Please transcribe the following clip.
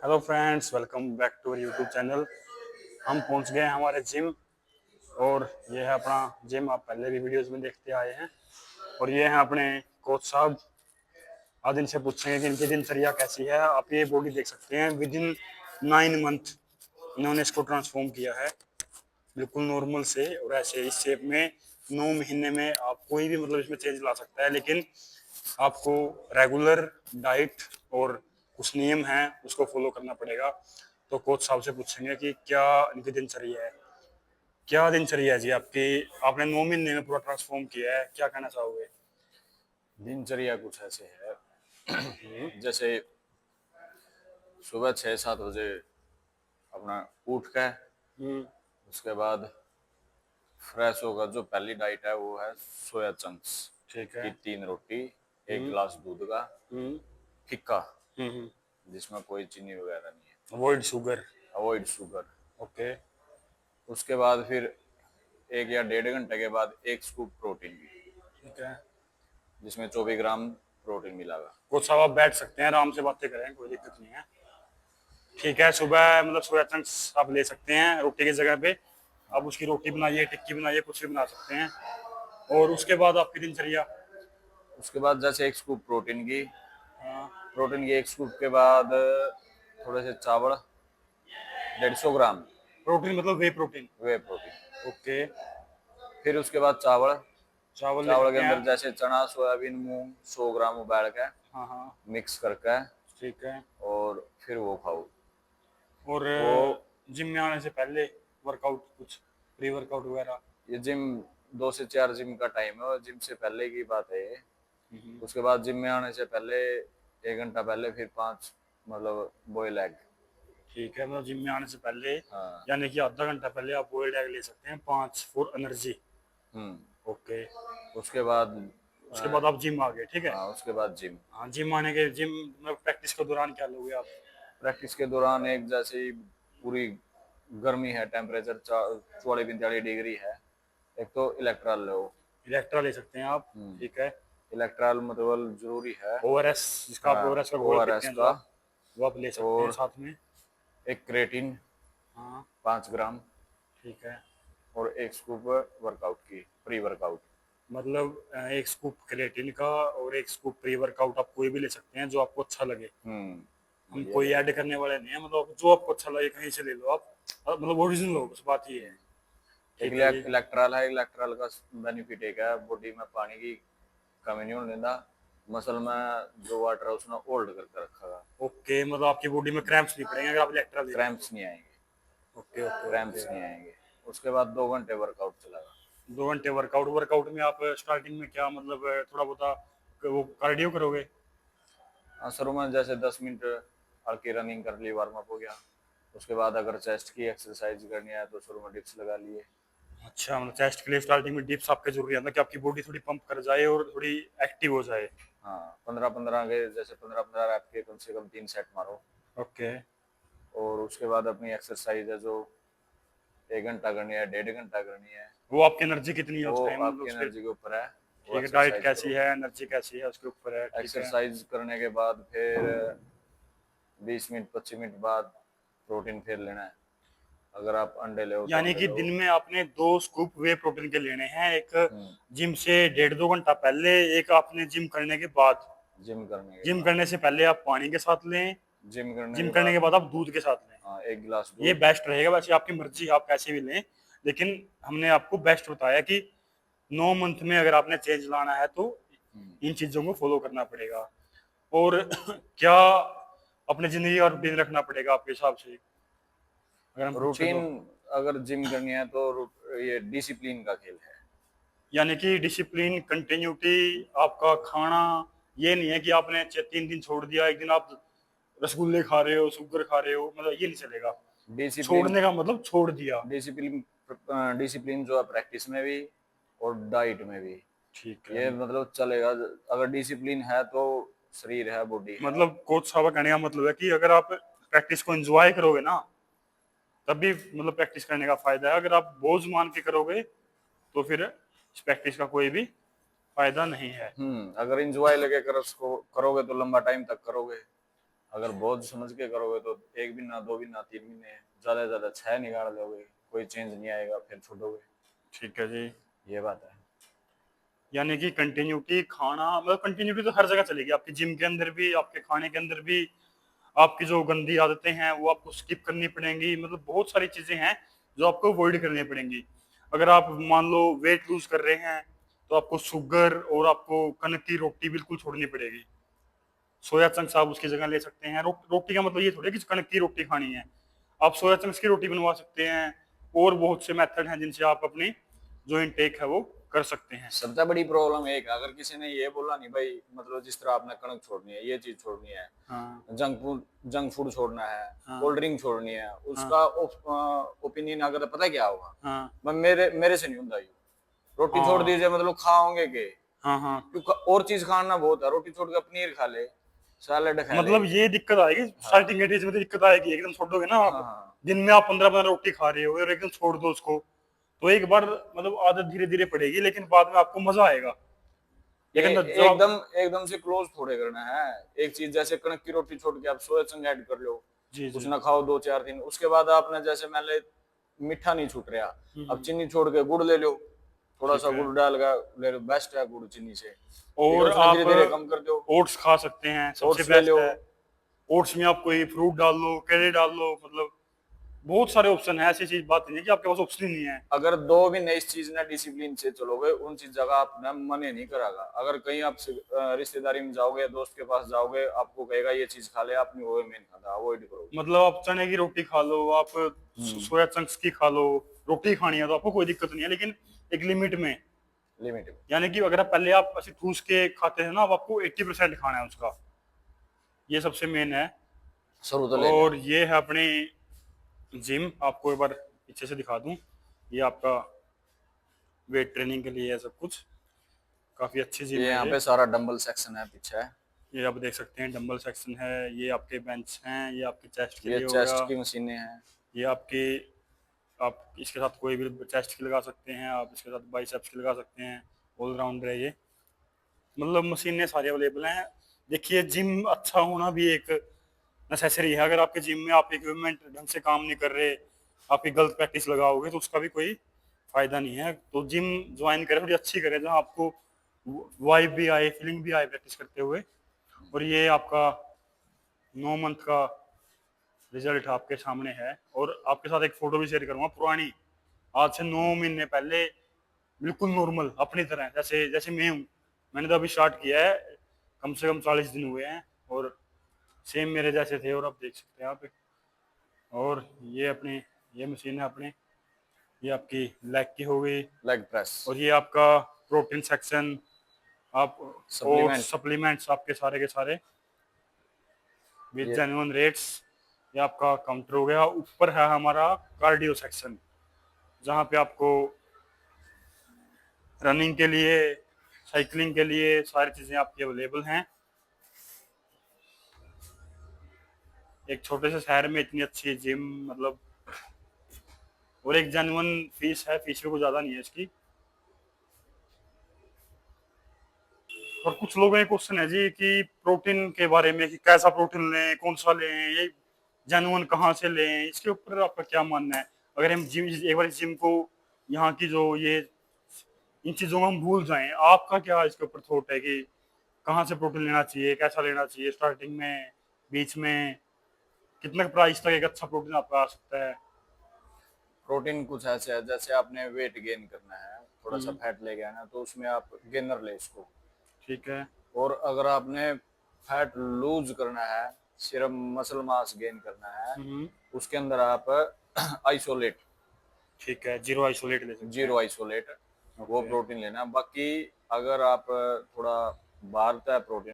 Hello friends, welcome back to YouTube channel. हम पहुंच गए हैं हमारे जिम। और ये है अपना जिम। आप पहले भी वीडियोस में देखते आए हैं। और ये हैं अपने कोच साहब। आज इनसे पूछेंगे कि इनकी दिनचर्या कैसी है। आप ये बॉडी देख सकते हैं, विद इन 9 मंथ इन्होंने इसको ट्रांसफॉर्म किया है, बिल्कुल नॉर्मल से। और ऐसे इस शेप में 9 महीने में आप कोई भी मतलब इसमें चेंज ला सकता है, लेकिन आपको रेगुलर डाइट और कुछ नियम हैं उसको फॉलो करना पड़ेगा। तो कोच साहब से पूछेंगे कि क्या इनकी दिनचर्या है, क्या दिनचर्या है जी आपकी। आपने 9 महीने में पूरा ट्रांसफॉर्म किया है, क्या कहना चाहोगे? दिनचर्या कुछ ऐसे है जैसे सुबह 6-7 बजे अपना उठ के हम्म। उसके बाद फ्रेश होकर जो पहली डाइट है वो है सोया चंक्स ठीक की है। 3 रोटी, एक हम्म। गिलास दूध का हम्म। फिक्का, हम्म। जिसमें कोई चीनी वगैरह नहीं है, avoid sugar. Avoid sugar. Okay. उसके बाद फिर 1 या 1.5 घंटे के बाद एक स्कूप प्रोटीन की, ठीक है। जिसमें 24 ग्राम प्रोटीन मिलागा। कोच साहब आप बैठ सकते हैं, आराम से बातें करें, कोई दिक्कत नहीं है। ठीक है, सुबह मतलब सोया चंक्स आप ले सकते हैं रोटी की जगह पे। आप हाँ, उसकी रोटी बनाइए, टिक्की बनाइए, कुछ भी बना सकते हैं। और उसके बाद आपकी दिनचर्या। उसके बाद जैसे एक स्कूप प्रोटीन की, हाँ। एक स्कूप के बाद थोड़े से चावल, 150 ग्राम प्रोटीन मतलब वे प्रोटीन। वे प्रोटीन। ओके। फिर उसके बाद चावल, चावल ले चावल के सकते हैं। अंदर जैसे चना, सोयाबीन, मूंग 100 ग्राम उबाल के हाँ हाँ। मिक्स करके, ठीक है। और फिर वो खाओ। और वो जिम में आने से पहले वर्कआउट, कुछ प्री वर्कआउट वगैरह? ये जिम 2 से 4 जिम का टाइम है, और जिम से पहले की बात है ये। हम्म। उसके बाद जिम में आने से पहले 1 घंटा पहले फिर 5 मतलब बॉयल एग। ठीक है, मतलब जिम में आने से पहले हाँ। यानी कि आधा घंटा पहले आप बॉइल्ड एग ले सकते हैं, 5 फॉर एनर्जी। हम्म। ओके। उसके बाद उसके बाद आप जिम आ गए, ठीक है। हाँ, उसके बाद जिम। हाँ, जिम आने के जिम में प्रैक्टिस के दौरान क्या लोगे आप? प्रैक्टिस के दौरान एक जैसे ही पूरी गर्मी है, टेम्परेचर 44-45 डिग्री है, एक तो इलेक्ट्रल लो। इलेक्ट्रा ले सकते हैं आप। ठीक है। इलेक्ट्रल मतलब जरूरी है। ओआरएस, जिसका आप हाँ, ओआरएस का घोल पीते ओआरएस हैं जो का। आप, वो आप ले सकते हैं और साथ में। एक क्रेटिन हाँ। 5 ग्राम, ठीक है। और एक स्कूप वर्कआउट की, प्री वर्कआउट। मतलब एक स्कूप क्रेटिन का और एक स्कूप प्री वर्कआउट आप कोई भी ले सकते हैं जो आपको अच्छा लगे। हम बढ़िया कोई रहेगा। ऐड करने वाले नहीं है, मतलब जो आपको अच्छा लगे कहीं से ले लो आप। मतलब ओरिजिनल लो, बस बात ये है। एक ठीक है जी। इलेक्ट्रल है, इलेक्ट्रल का बेनिफिट एक है, बॉडी में पानी की कमी नहीं होने देता। मसल में जो वाटर है उसने होल्ड करके रखा है। ओके, मतलब आपकी बॉडी में क्रैम्प्स नहीं पड़ेंगे अगर आप इलेक्ट्रा ले रहे हैं क्रैम्प्स तो। नहीं आएंगे, ओके ओके ओके। क्रैम्प्स नहीं आएंगे। उसके बाद 2 घंटे वर्कआउट चलेगा। 2 घंटे वर्कआउट। वर्कआउट में आप स्टार्टिंग में क्या मतलब थोड़ा बहुत वो कार्डियो करोगे? हाँ, शुरू में जैसे 10 मिनट हल्की रनिंग कर ली, वार्म अप हो गया। उसके बाद अगर चेस्ट की एक्सरसाइज करनी है तो शुरू में डिप्स लगा लिए। अच्छा, मतलब चेस्ट के लिए स्टार्टिंग में डिप्स आपके जरूरी है कि आपकी बॉडी थोड़ी पंप कर जाए और थोड़ी एक्टिव हो जाए। हाँ, 15-15 के जैसे 15-15 रैप के कम से कम 3 सेट मारो। ओके। और उसके बाद अपनी एक्सरसाइज है जो 1 घंटा करनी है, 1.5 घंटा करनी है, वो आपकी एनर्जी कितनी है वो उस टाइम, मतलब आपकी उसके। एनर्जी के ऊपर है। वो ठीक है, डाइट एक्सरसाइज कैसी करो। है, एनर्जी कैसी है, उसके ऊपर है। ठीक है। एक्सरसाइज करने के बाद फिर 20 मिनट 25 मिनट बाद प्रोटीन फिर लेना है। अगर आप अंडे लो तो यानी अंडे कि लो। दिन में आपने 2 स्कूप वे प्रोटीन के लेने हैं, एक हम्म। जिम से 1.5-2 घंटा पहले, एक आपने जिम करने के बाद। जिम करने के जिम बाद। करने से पहले आप पानी के साथ लें। जिम करने जिम के करने के बाद बाद आप दूध के साथ लें। हाँ, 1 गिलास ये दूध। बेस्ट रहेगा, वैसे आपकी मर्जी, आप कैसे भी लें। लेकिन हमने आपको बेस्ट बताया कि 9 मंथ में अगर आपने चेंज लाना है तो इन चीजों को फॉलो करना पड़ेगा। और क्या अपने जिंदगी का रूटीन रखना पड़ेगा आपके हिसाब से, अगर हम पूछे रूटीन, तो? अगर जिम करनी है तो ये डिसिप्लिन का खेल है। यानी कि डिसिप्लिन, कंटिन्यूटी, आपका खाना। ये नहीं है कि आपने 3 दिन छोड़ दिया, एक दिन आप रसगुल्ले खा रहे हो, शुगर खा रहे हो, मतलब ये नहीं चलेगा। डिसिप्लिन, छोड़ने का मतलब छोड़ दिया। डिसिप्लिन, डिसिप्लिन जो है प्रैक्टिस में भी और डाइट में भी। ठीक है। ये मतलब चलेगा। अगर डिसिप्लिन है तो शरीर है, बॉडी है। मतलब कोच साहब का कहने का मतलब है कि अगर आप प्रैक्टिस को एंजॉय करोगे ना, तब भी मतलब प्रैक्टिस करने का फायदा है। अगर आप बोझ मान के करोगे तो फिर इस प्रैक्टिस का कोई भी फायदा नहीं है। अगर इंजॉय लगे कर उसको करोगे तो लंबा टाइम तक करोगे। अगर बहुत समझ के करोगे तो 1 महीना, 2 महीना, 3 महीने, ज्यादा से ज्यादा 6 निकाल लोगे, कोई चेंज नहीं आएगा, फिर छोड़ोगे। ठीक है जी। ये बात है। यानी कि कंटिन्यूटी खाना, मतलब कंटिन्यूटी तो हर जगह चलेगी, आपकी जिम के अंदर भी, आपके खाने के अंदर भी। आपकी जो गंदी आदतें हैं वो आपको स्किप करनी पड़ेंगी, मतलब बहुत सारी चीजें हैं जो आपको अवॉइड करनी पड़ेंगी। अगर आप मान लो वेट लूज कर रहे हैं तो आपको शुगर और आपको कनक की रोटी बिल्कुल छोड़नी पड़ेगी। सोया चंक्स आप उसकी जगह ले सकते हैं। रोटी का मतलब ये थोड़ी है कि कनक की रोटी खानी है, आप सोया चंक्स की रोटी बनवा सकते हैं। और बहुत से मेथड हैं जिनसे आप अपनी जो इनटेक है वो कर सकते हैं। सबसे बड़ी प्रॉब्लम एक, अगर किसी ने ये बोला नहीं भाई, मतलब जिस तरह आपने कणक छोड़नी है, ये चीज छोड़नी है, हाँ जंक फूड छोड़ना है, हाँ कोल्ड ड्रिंक छोड़नी है, हाँ उसका ओपिनियन अगर पता है क्या होगा, हाँ मेरे मेरे से नहीं होता ये। रोटी छोड़ हाँ दीजिए, मतलब खाओगे के, हाँ हाँ। क्योंकि और चीज खाना बहुत है, रोटी छोड़ के पनीर खा ले, सैलेड खा ले। मतलब ये दिक्कत आएगी हाँ स्टार्टिंग एज में, तो दिक्कत आएगी एकदम छोड़ोगे ना हाँ आप। हाँ। दिन में आप 15 15 रोटी खा रहे हो और एकदम छोड़ दो उसको, तो एक बार मतलब आदत धीरे धीरे पड़ेगी, लेकिन बाद में आपको मजा आएगा। ये लेकिन जो आप, एकदम एकदम से क्लोज थोड़े करना है। एक चीज जैसे कणक की रोटी छोड़ के आप सोया चंक ऐड कर लो, जी कुछ जी। ना खाओ 2 4 दिन, उसके बाद आपने जैसे मान ले मीठा नहीं छूट रहा, अब हम्म, चीनी छोड़ के गुड़ ले लो, थोड़ा ठीक सा है। गुड़ डाल के ले लो, बेस्ट है गुड़ चीनी से, ठीक है, और उसमें धीरे आप धीरे कम कर दो। ओट्स खा सकते हैं, सबसे ओट्स ले बेस्ट लो। है। ओट्स में आप कोई फ्रूट डाल लो, केले डाल लो, मतलब बहुत सारे ऑप्शन है। ऐसी चीज बात नहीं है कि आपके पास ऑप्शन ही नहीं है। अगर 2 महीने इस चीज ने डिसिप्लिन से चलोगे, उन चीज जगह आप ना मन ही नहीं करागा। अगर कहीं आप रिश्तेदारी में जाओगे, दोस्त के पास जाओगे, आपको कहेगा ये चीज खा ले, आपने वो में नहीं खाता, अवॉइड करोगे। मतलब आप चने की रोटी खा लो, आप हम्म। सोया चंक्स की खा लो, रोटी खानी है तो आपको कोई दिक्कत नहीं है, लेकिन एक लिमिट में। लिमिट में। यानी कि अगर आप पहले आप ऐसे ठूस के खाते हैं ना, अब आपको 80% खाना है उसका, ये सबसे मेन है। शुरू तो ले लिया। और ये है अपनी जिम, आपको एक बार पीछे से दिखा दूं। ये आपका वेट ट्रेनिंग के लिए है सब कुछ, काफी अच्छी जिम ये है यहाँ ये। पे सारा डंबल सेक्शन है पीछे। ये आप देख सकते हैं डंबल सेक्शन है, ये आपके बेंच हैं, ये आपके चेस्ट के ये लिए हो गया। चेस्ट की मशीनें हैं। ये आपके, आप इसके साथ कोई भी चेस्ट की लगा सकते हैं, आप इसके साथ बाइसेप्स की लगा सकते हैं। ऑलराउंडर है ये, मतलब मशीनें सारी अवेलेबल हैं। देखिए जिम अच्छा होना भी एक नेसेसरी है। अगर आपके जिम में आप इक्विपमेंट ढंग से काम नहीं कर रहे, आपकी गलत प्रैक्टिस लगाओगे तो उसका भी कोई फायदा नहीं है। तो जिम ज्वाइन करें, थोड़ी अच्छी करें जहाँ आपको वाइब भी आए, फीलिंग भी आए प्रैक्टिस करते हुए। और ये आपका 9 मंथ का रिजल्ट आपके सामने है। और आपके साथ एक फोटो भी शेयर करूंगा पुरानी, आज से 9 महीने पहले, बिल्कुल नॉर्मल अपनी तरह, जैसे जैसे मैं हूँ। मैंने तो अभी स्टार्ट किया है, कम से कम 40 दिन हुए हैं, और सेम मेरे जैसे थे, और आप देख सकते हैं आप। और ये अपनी, ये मशीन है अपनी, ये आपकी लेग की हो गई। Leg press. और ये आपका प्रोटीन सेक्शन, आप और सप्लीमेंट। सप्लीमेंट्स आपके सारे के सारे विद ये जेन्युइन रेट्स। ये आपका काउंटर हो गया। ऊपर है हमारा कार्डियो सेक्शन, जहाँ पे आपको रनिंग के लिए, साइकिलिंग के लिए सारी चीज़ें आपकी अवेलेबल हैं। एक छोटे से शहर में इतनी अच्छी जिम, मतलब, और एक जेन्युइन फीस है, फीस भी कुछ ज़्यादा नहीं है इसकी। और कुछ लोगों का क्वेश्चन है जी कि प्रोटीन के बारे में, कि कैसा प्रोटीन लें, कौन सा लें, ये जेन्युइन कहाँ से लें, इसके ऊपर आपका क्या मानना है? अगर हम जिम, एक बार जिम को, यहाँ की जो ये इन चीज़ों को हम भूल जाएं, आपका क्या इसके ऊपर थॉट है कि कहाँ से प्रोटीन लेना चाहिए, कैसा लेना चाहिए, स्टार्टिंग में, बीच में, कितने प्राइस तक एक अच्छा प्रोटीन आपका आ सकता है? प्रोटीन कुछ ऐसे है, जैसे आपने वेट गेन करना है, थोड़ा सा हम्म, फैट ले गया ना, तो उसमें आप गेनर ले इसको। ठीक है। और अगर आपने फैट लूज करना है, सिर्फ मसल मास गेन करना है, हम्म, उसके अंदर आप आइसोलेट, ठीक है, जीरो आइसोलेट ले सकते हैं। जीरो आइसोलेट, वो ओके। प्रोटीन लेना। बाकी अगर आप थोड़ा बाहर का प्रोटीन